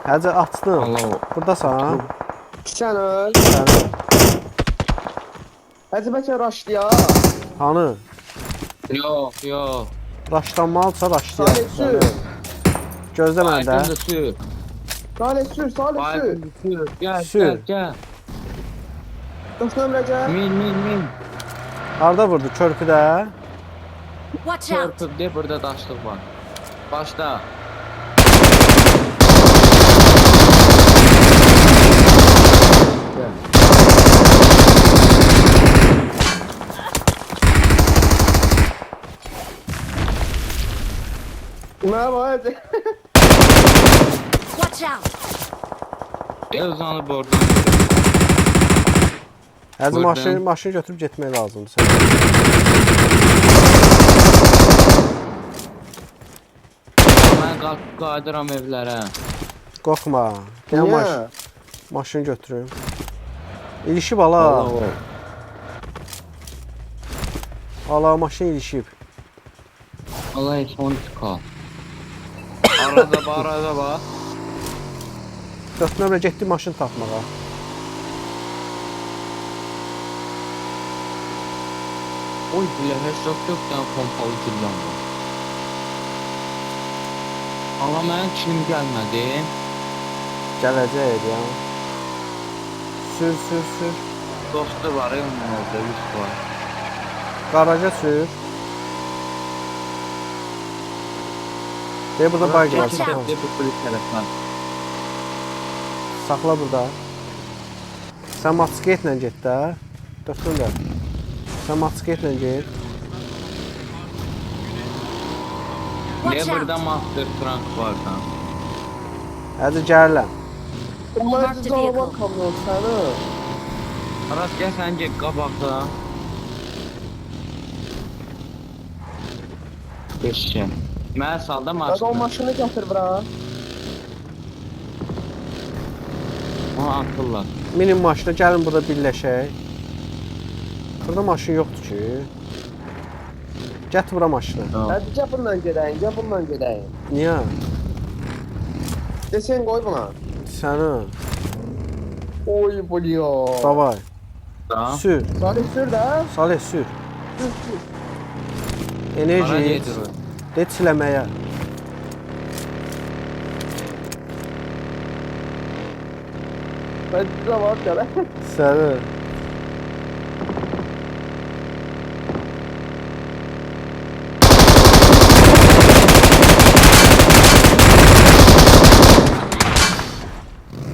Həcə açdım. Allah. Buradasan. Sen öl. Sən Hadi bəlkə raşdı ya. hanı? Yok yok. Raşlanmalısa raşlayaq. Salih sür. Gözlə məndə. Aydın da sür. Salih sür, Salih sür. Aydın da sür. Gel Sür. gel gel. Dostum Recep. Min. Harda vurdu? Körpüdə. Watch out! Çörpüp de burada taşlık var. Başla. Merhaba hadi. Watch out! Gel uzanıp oradan. Həcə Buradan. maşını götürüb getmək lazımdır sən. Ben kalkıp qaydıram evlərə. Qorxma. Gəl Niye? maşını götürüm. İlişib ala. Allah. Ala maşın ilişib. Allah son çıkar. Arada bak. 4 nömrə getdi maşın tapmağa. Oy bile heç tane pompalı güllan var. Ama mənim kilim gəlmədi. Gələcək ya. Sür. Dostu var ya onun orada 100 var. Qaraja sür. Deyə burada bayq var. Watch out. Saxla. Bu polis tərəfdən. Saxla burada. Sən motosikletlə get də. 4 nömrə. Sən motosikletlə get. Niye Watch out! burada Master Trunk var lan? Hadi gəlirəm. Onlar Mark the da zalaban vehicle. kamyon səni. Aras gel sen get qabaqda. Geçeceğim. Mən salda Hadi o maşını. maşını getir bura. Aha atırlar. Minin maşına gəlin burada birləşək. Burada maşın yoxdur ki. Get bura maşını. Hadi gel bundan gedəyim, gel bundan gedəyim. Niyə? Desen koy buna. Səni. Oy buluyor. Davay. Da. Sür. Salih sür de. Salih sür. Sür sür. Para Enerji nedir o? det siləməyə. Ben size var gel. Səni.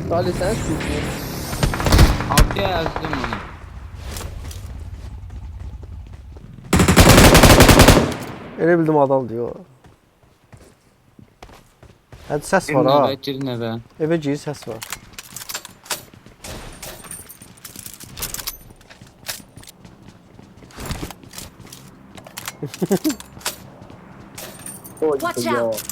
Salih sen sür. Abi yazdım onu. Elə bildim adam diyor. Hadi səs var ha. Girin eve. Evə gir səs var. Oy Watch buluyor. out.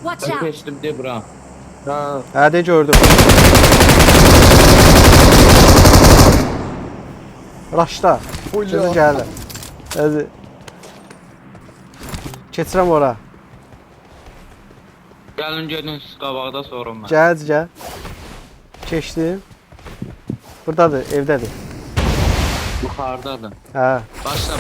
Watch Ben out! geçtim de bura. Ha. Hadi gördüm. Raşda. Sözü Buluyor. gəlirəm. Hadi. Keçirəm ora. Gelin gelin siz qabaqda sorun ben. Gəl. Keçdim. Buradadır, evdədir. Yukarıdadır. Hə. Başla.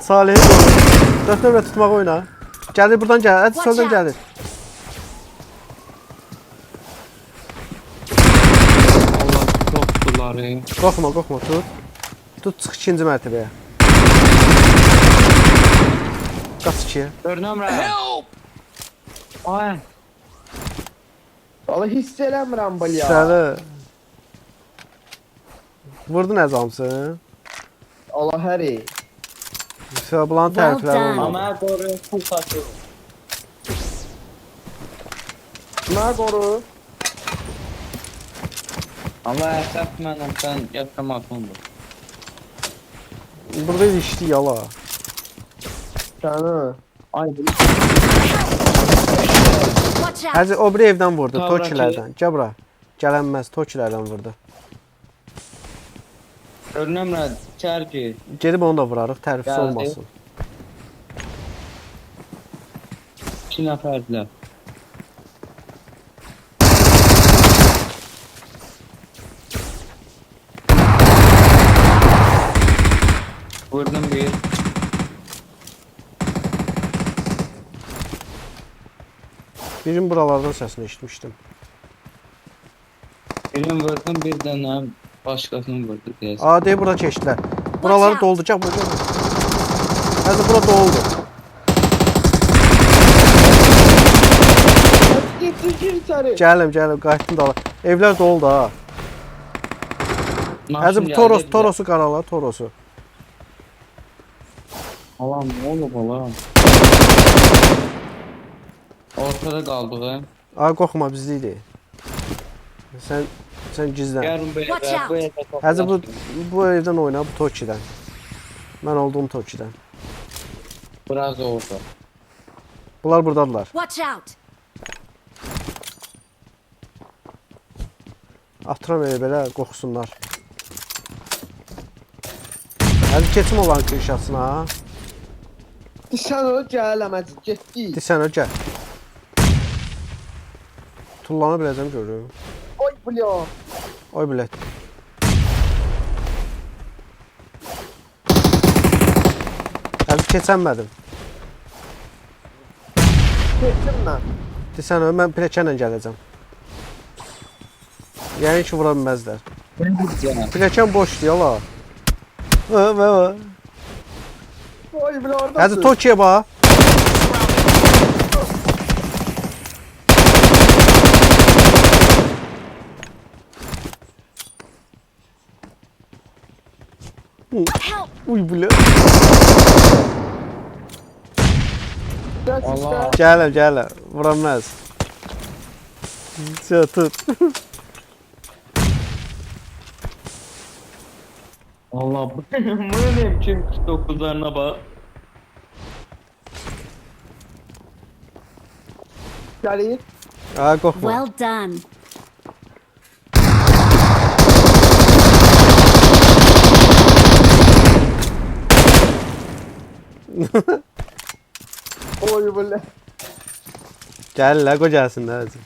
Salih'i qoy. 4 nömrə tutmaq oyna. Gəlir buradan gəl. Hadi Watch soldan out. gəlir. Allah korktular ey. Qorxma tut. Tut çıx ikinci mərtəbəyə. Qaç ikiyə. Görünəm Help! Ay. Salih hiss eləmirəm buluyor. Səni. Vurdun əzamsın. Allah həri. Bulan təriflər done. olmadı. Ama doğru pul saçıyor. Nə qoru? Ama əsəb mənim sən yaşamasındır. Burada ilişdi yala. Səni. Ay bu Watch Watch Həzi out! o bir evdən vurdu, Tavra Tokilərdən. Gəl bura. Gələnməz, Tokilərdən vurdu. Görünəmrə, içər ki. Gedib onu da vurarıq, tərifsiz Gəldi. olmasın. 2 nəfərdilər. Vurdum bir. Birin buralardan səsini eşitmişdim. Birini vurdum, bir dənə başqasını vurdu deyəsən. Adi bura keçdilər. Buraları out. dolduracaq bu. Həzi bura doldu. Gir içeri. Gəlim, qayıtdım da. Evlər dolu da. Həzi bu Torosu qarala, Torosu. Alam, nə olub alam? Ortada qaldıq, hə? Ay qorxma bizlikdir. Sən gizlən. Gəlin bu Watch evə, out. bu evə. Həzi bu evdən oyna, bu Tokidən. Mən olduğum Tokidən. Biraz orada. Bunlar buradadılar. Watch out! Atıram elə belə qorxsunlar. Həzi keçim olan kirşasına. Sen o gələməz. Getdi. Desən o gəl. Tullana biləcəm görürüm. Oy bля. Oy bilət. Həzi keçənmədim. Keçdim mən. Desən o, mən piləkənlə gələcəm. Yəni ki, vura bilməzlər. Ben gideceğim. Piləkən boşdur, yala. Və. Oy bля oradasın. Həzi Tokiyə bax. Help! Uy bilə. Gəl Allah. sizdə. Gələ. Vura bilməz. Tut. Allah bu ne biçim 49'larına bak. Gəlir. Ay qorxma. Well done. Oy bля. Gəllə, qoy gəlsin də. Həzi.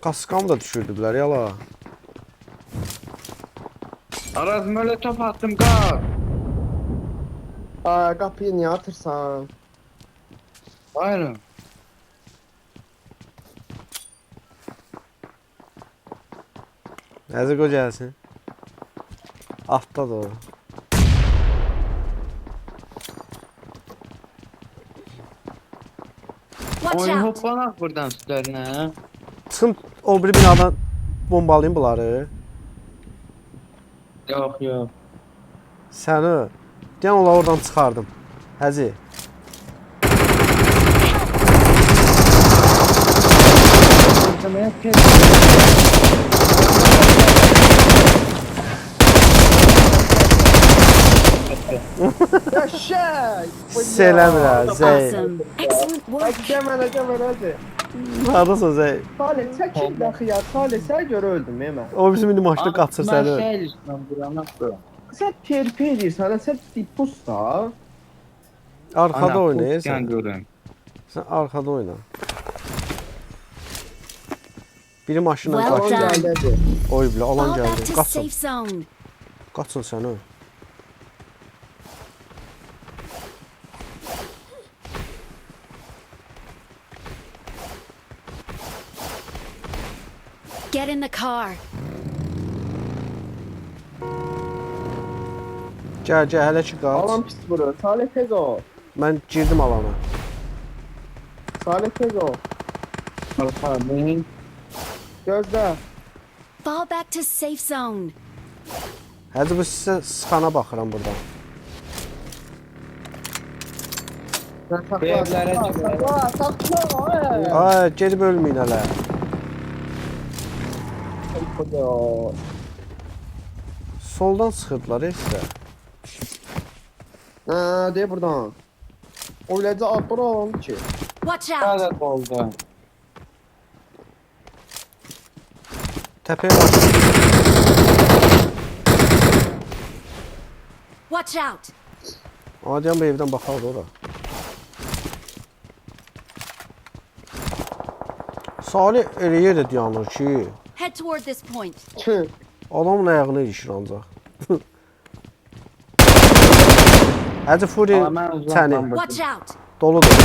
Qasqamı da düşürdüblər, yala. Araz böyle top attım kalk. Aa, qapıyı niyə atırsan? Aynen. Həzi qoy gəlsin. Atda da o. Watch Oyun out! hoplanak buradan üstlerine. Çıxın o biri binadan bombalayın bunları. Yok yok. Səni. Deyən ola oradan çıxardım. Həzi. Qəşəng. Hiss eləmirəm, Zey. Awesome. Excellent work. Gəl hadi. Haradasan Zey? Salih çəkil dəxi ya. Salih sən görə öldüm ya mən. O bizim indi maşını qaçır Ben səni. şey listem buranı bura. Sən terpi edirsən, sən tipusda. Arkada Ana, oynayırsan. görün. Sən arkada oyna. Biri maşınla Well qaçır. done. Gəldədir. Oy bilə, alan Fall back gəldi. to Qaçın. safe zone. Qaçın səni. Get in the car. Gəl, hələ ki Alan qaç. pis vurur. Salih tez ol. Mən girdim alana. Salih tez ol. Alfabeyin. Gözlə. Fall back to safe zone. Həzi bu sizə sıxana baxıram buradan. Sən saxla. Evlərə Saxla, saxla. Ay, gedib ölməyin hələ. Soldan sıxırdılar sizə. Ha, de buradan. Öyləcə abura alalım ki. Watch out! Hadi oldu. Təpəyə bax. Watch out! Adəm bu evdən baxardı ora. Salih elə yerdə dayanır ki, Head toward this point. Tüh. adamın ayağına ilişir ancaq. Hacı Furi Amma mən uzaqdan səni baxıyorum. Watch out! doludur.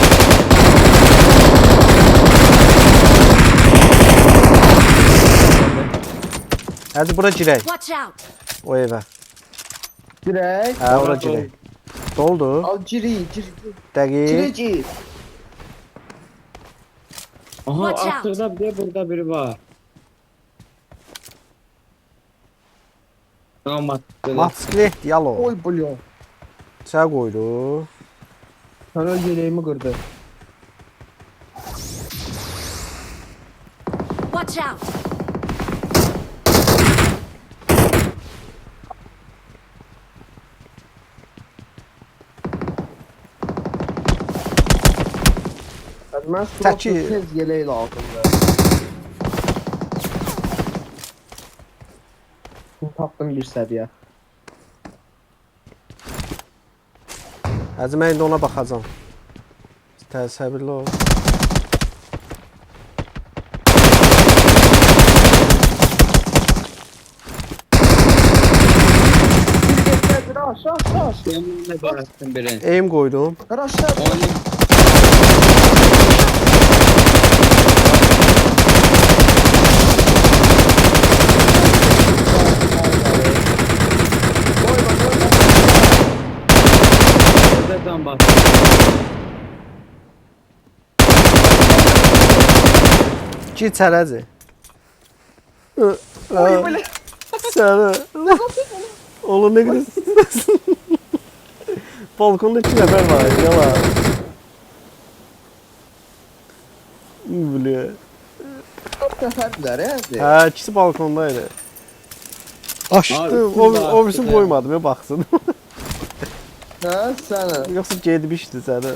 Hacı bura girək Watch out! o evə. Dirək. Hə, ora girək. Doldu. Al giri, giri. Dəqiq. Giri. Aha Watch out. artırda bir de burada biri var. Tamam Motosiklet yalo. Oy bulyon. Sən qoydu. Sana yeleğimi kırdı. Watch out! Ben Təki. tez yeleği lazımdı. Tapdım bir seviye. Hacı mən indi ona baxacam. Səbirli ol. Aşağı aşağı. Benim de bıraktım biri. Eğim qoydum. Aşağı. Oyun Oradan bak. Git hərəcə. Oy böyle. Səni. Oğlum ne kadar. Balkonda 2 nəfər var. Yalan. Biliyor. Çok teferdiler ya. Hə, ikisi balkondaydı. Açdım. O birisi qoymadım ya baxsın. Ha sana. Yoxsa gedmişdi səni.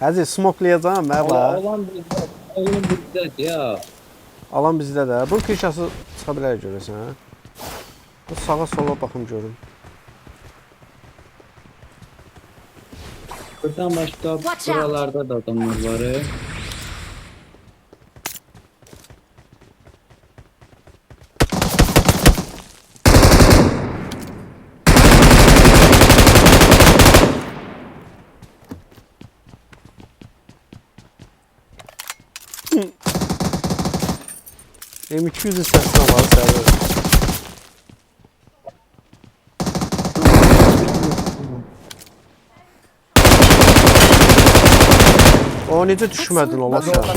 Həzi smoklayacağam mən var. Olan bizdə ya. Alan bizdə də. Bu kişası çıxa bilər görəsən. Bu sağa sola baxım görüm. Buradan başka Watch out. buralarda da adamlar var. M200'ün səsini var səni. O necə düşmədin ola sən?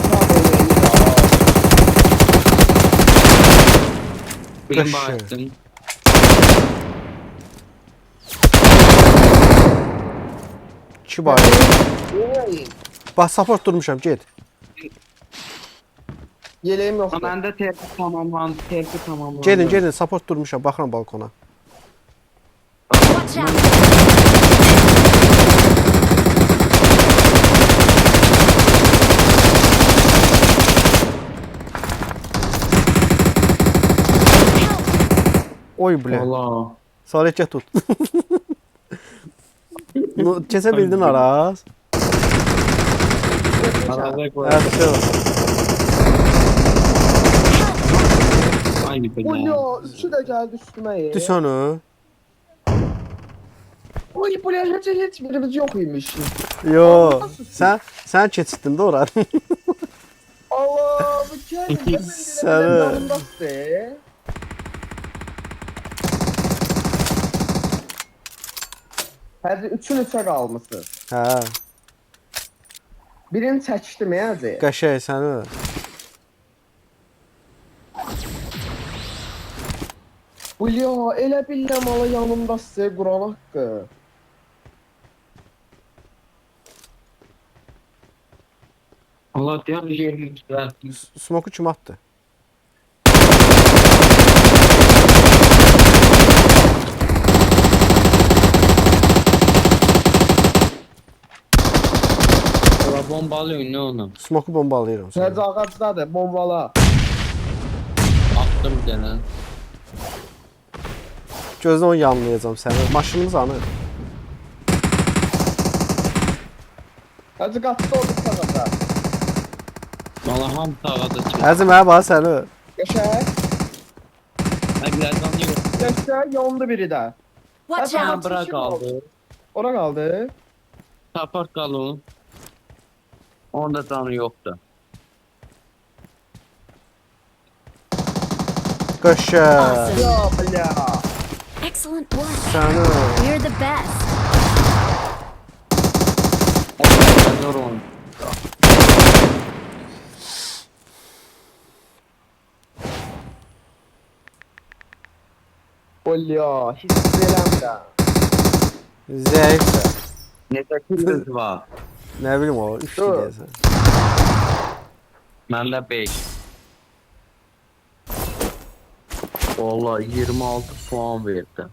Bilim Kaşı. baktım. İki var. Bax support durmuşam, get. Yeleğim yok. Ama bende terfi tamamlandı. Terfi tamamlandı. Gedin, support durmuşam, baxıram balkona. Watch out! Oy ble. Allah. Salihçə tut. No, keçə bildin Araz? Arada koy. Hə, şey var. Aynı Oy bela. ya. Üçü de geldi üstüme ya. Düş onu. Oy bu ya hiç birimiz yok imiş. Yo, sən keçdin də ora. Allah bu geldi. Sarı. Yanındasın. Hadi üçün üçe kalmışsın. Hə, Birini çəkdim ya hadi. qəşəng səni. Bu ya elə biləm ala yanımdasın Quran haqqı. Allah diyor bir yerini güzel. Smoku kim atdı? bombalıyım ne onu? Smoku bombalayıram sonra. Səcə ağacdadır, bombala. Attım bir tane. Gözdən onu yanlayacağım səni. Maşınımız anı. Hacı qatdı oldu sağada. Valla ham sağda çıktı. Əzim hə bax səni. Qəşəng. Əglərdən yok. Qəşəng yandı biri də. Watch Hadi out! lan. Bırak aldı. Ora qaldı. Tapart kalın. Onda canı yoktu. Qəşəng. Awesome. Ya bля. Excellent work. Səni. We're the best. Zor oldu. Olya, hiss eləmirəm. Zəifsə. Ne tekiniz var? Nə bilim o, 3 Dur. deyəsən. Bende 5. Valla 26 puan verdi.